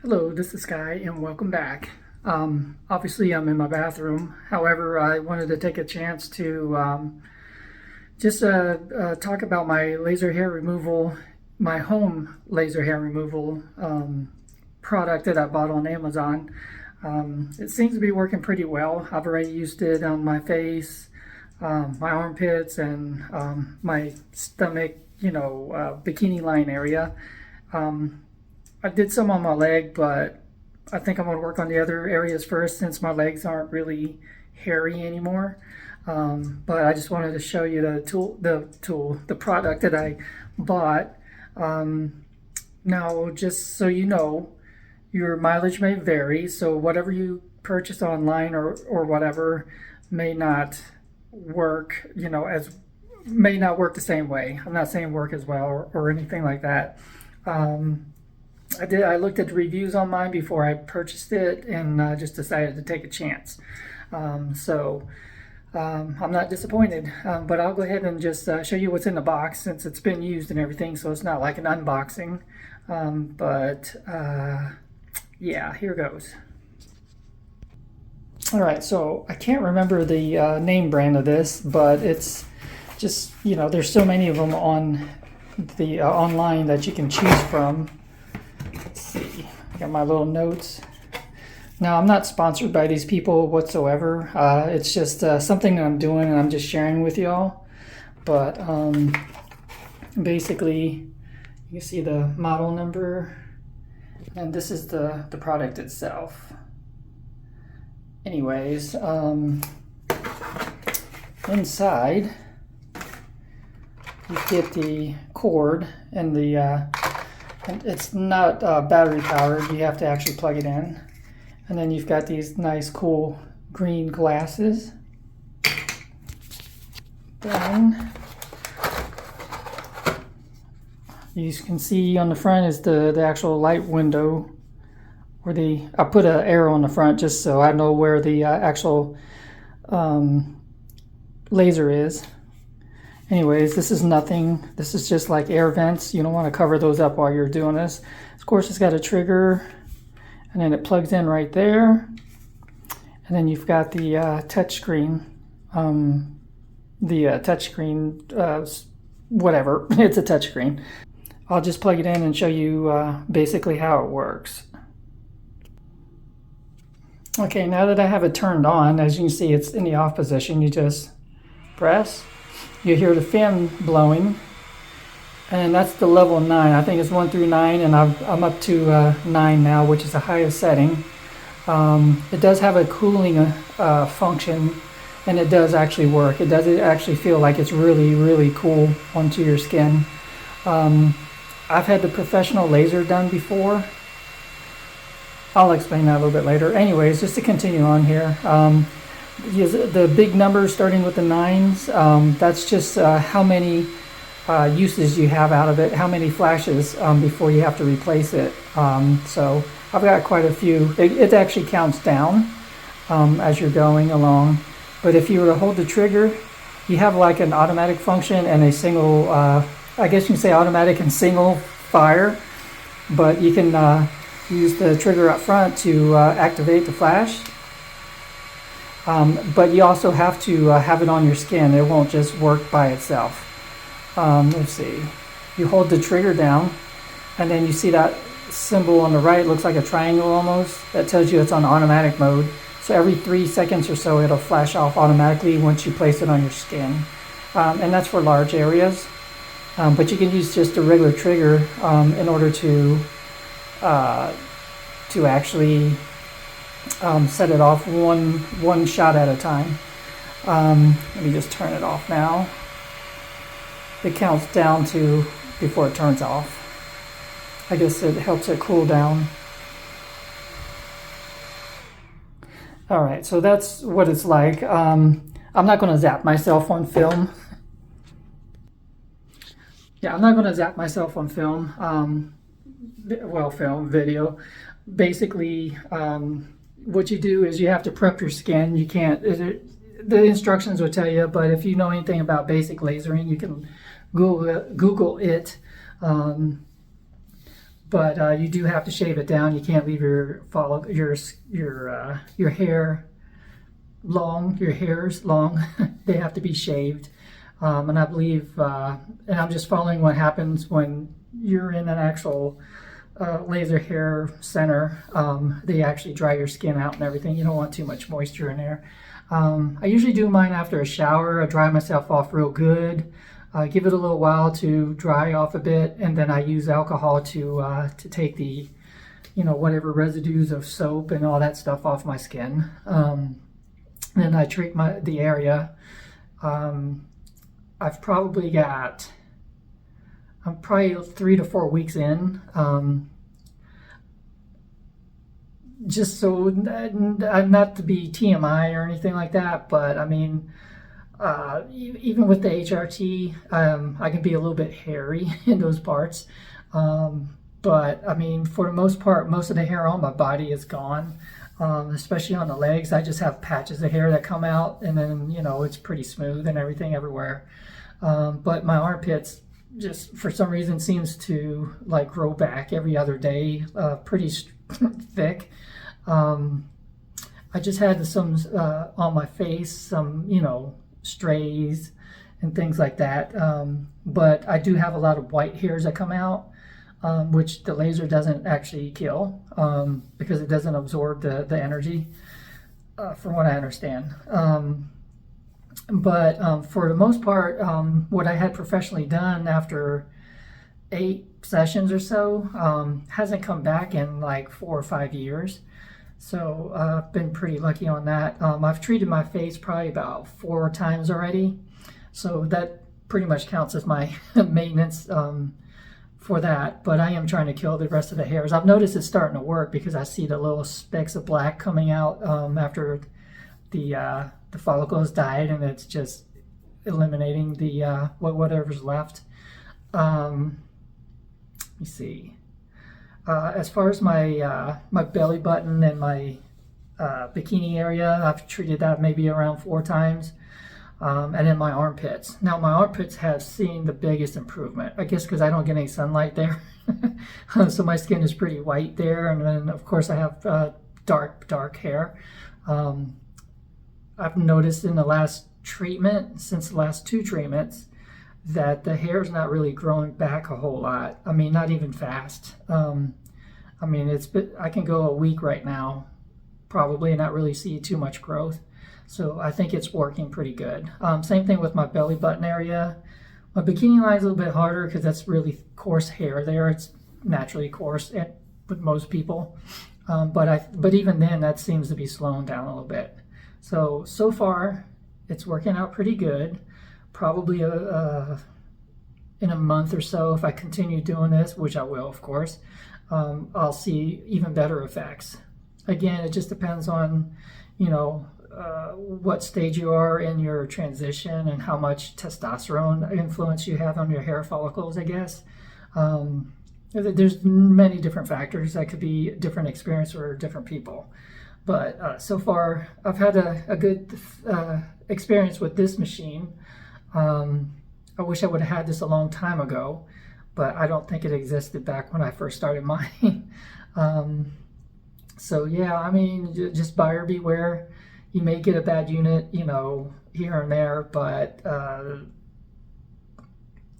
Hello, this is Skye and welcome back. Obviously, I'm in my bathroom. However, I wanted to take a chance to just talk about my laser hair removal, my home laser hair removal product that I bought on Amazon. It seems to be working pretty well. I've already used it on my face, my armpits, and my stomach, bikini line area. I did some on my leg, but I think I'm going to work on the other areas first since my legs aren't really hairy anymore. But I just wanted to show you the product that I bought. Now, just so you know, your mileage may vary, so whatever you purchase online or whatever may not work, may not work the same way. I'm not saying work as well or anything like that. I looked at the reviews on mine before I purchased it and just decided to take a chance. I'm not disappointed, but I'll go ahead and just show you what's in the box since it's been used and everything, so it's not like an unboxing. Yeah, here goes. All right, so I can't remember the name brand of this, but it's just, there's so many of them on the online that you can choose from. Let's see, I got my little notes. Now, I'm not sponsored by these people whatsoever. It's just something that I'm doing and I'm just sharing with y'all. But basically, you can see the model number, and this is the product itself. Anyways, inside, you get the cord and and it's not battery powered. You have to actually plug it in. And then you've got these nice, cool green glasses. Then you can see on the front is the actual light window. I put an arrow on the front just so I know where the actual laser is. Anyways, this is nothing. This is just like air vents. You don't want to cover those up while you're doing this. Of course, it's got a trigger, and then it plugs in right there. And then you've got the touch screen. Whatever. It's a touch screen. I'll just plug it in and show you basically how it works. Okay, now that I have it turned on, as you can see, it's in the off position. You just press. You hear the fan blowing, and that's the level 9. I think it's 1 through 9, and I'm up to 9 now, which is the highest setting. It does have a cooling function, and it does actually work. It does actually feel like it's really, really cool onto your skin. I've had the professional laser done before. I'll explain that a little bit later. Anyways, just to continue on here. The big numbers starting with the 9s, that's just how many uses you have out of it, how many flashes before you have to replace it. So I've got quite a few. It actually counts down as you're going along. But if you were to hold the trigger, you have like an automatic function and a single, I guess you can say automatic and single fire, but you can use the trigger up front to activate the flash. But you also have to have it on your skin. It won't just work by itself. Let's see. You hold the trigger down, and then you see that symbol on the right. It looks like a triangle almost. That tells you it's on automatic mode. So every 3 seconds or so, it'll flash off automatically once you place it on your skin. And that's for large areas. But you can use just a regular trigger in order to actually set it off one shot at a time. Let me just turn it off now. It counts down to before it turns off. I guess it helps it cool down. All right, so that's what it's like. I'm not going to zap myself on film. Yeah, I'm not going to zap myself on film. Video. Basically, what you do is you have to prep your skin. You can't, the instructions will tell you, but if you know anything about basic lasering, you can Google it. but you do have to shave it down. You can't leave your hair long, your hairs long. They have to be shaved. And I believe, and I'm just following what happens when you're in an actual laser hair center. They actually dry your skin out and everything. You don't want too much moisture in there. I usually do mine after a shower. I dry myself off real good. Give it a little while to dry off a bit, and then I use alcohol to take the, whatever residues of soap and all that stuff off my skin. Then I treat the area. I'm probably 3 to 4 weeks in. Just so, not to be TMI or anything like that, but I mean, even with the HRT, I can be a little bit hairy in those parts. But I mean, for the most part, most of the hair on my body is gone. Especially on the legs, I just have patches of hair that come out, and then, it's pretty smooth and everything everywhere. But my armpits just, for some reason, seems to like grow back every other day, pretty thick. I just had some on my face, some, strays and things like that. But I do have a lot of white hairs that come out, which the laser doesn't actually kill, because it doesn't absorb the energy, from what I understand. But for the most part, what I had professionally done after 8 sessions or so hasn't come back in like 4 or 5 years. So I've been pretty lucky on that. I've treated my face probably about 4 times already. So that pretty much counts as my maintenance for that. But I am trying to kill the rest of the hairs. I've noticed it's starting to work because I see the little specks of black coming out after the follicles died, and it's just eliminating the whatever's left. Let me see. As far as my belly button and my bikini area, I've treated that maybe around 4 times. And then my armpits. Now my armpits have seen the biggest improvement, I guess because I don't get any sunlight there. So my skin is pretty white there, and then of course I have dark hair. I've noticed in the last treatment, since the last 2 treatments, that the hair is not really growing back a whole lot. I mean, not even fast. I mean, I can go a week right now, probably, and not really see too much growth. So I think it's working pretty good. Same thing with my belly button area. My bikini line is a little bit harder because that's really coarse hair there. It's naturally coarse with most people. But even then, that seems to be slowing down a little bit. So far, it's working out pretty good. Probably in a month or so, if I continue doing this, which I will, of course, I'll see even better effects. Again, it just depends on, what stage you are in your transition and how much testosterone influence you have on your hair follicles, I guess. There's many different factors that could be different experience for different people. But so far, I've had a good experience with this machine. I wish I would have had this a long time ago, but I don't think it existed back when I first started mine. So yeah, I mean, just buyer beware. You may get a bad unit, here and there, but I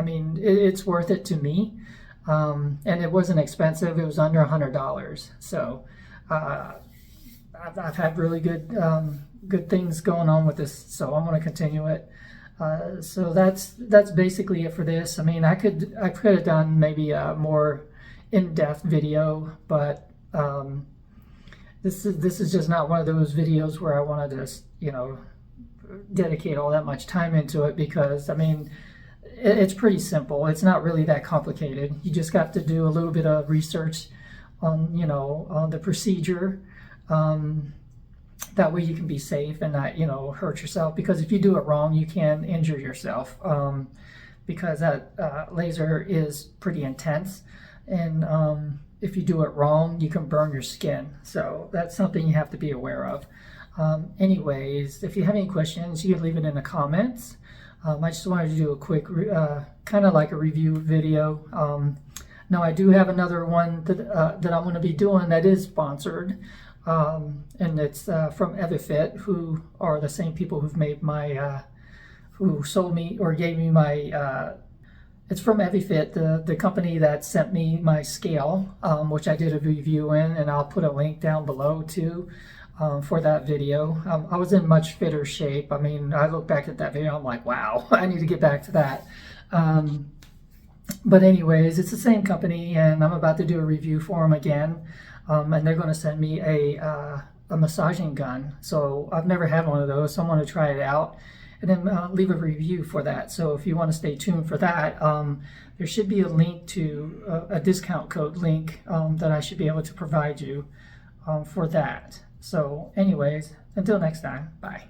mean, it's worth it to me. And it wasn't expensive. It was under $100. So I've had really good things going on with this, so I'm going to continue it. So that's basically it for this. I mean, I could have done maybe a more in-depth video, but this is just not one of those videos where I wanted to dedicate all that much time into it, because I mean, it's pretty simple. It's not really that complicated. You just got to do a little bit of research on on the procedure. That way you can be safe and not hurt yourself, because if you do it wrong, you can injure yourself, because that laser is pretty intense, and if you do it wrong, you can burn your skin. So that's something you have to be aware of. Anyways, if you have any questions, you can leave it in the comments. I just wanted to do a quick kind of like a review video. Now I do have another one that I'm going to be doing that is sponsored, and it's from EverFit, who are the same people who've made my, who sold me or gave me my. It's from EverFit, the company that sent me my scale, which I did a review in, and I'll put a link down below too. For that video. I was in much fitter shape. I mean, I look back at that video, I'm like, wow, I need to get back to that. But anyways, it's the same company, and I'm about to do a review for them again. And they're going to send me a massaging gun. So I've never had one of those, so I'm going to try it out and then leave a review for that. So if you want to stay tuned for that, there should be a link to a discount code link that I should be able to provide you for that. So anyways, until next time, bye.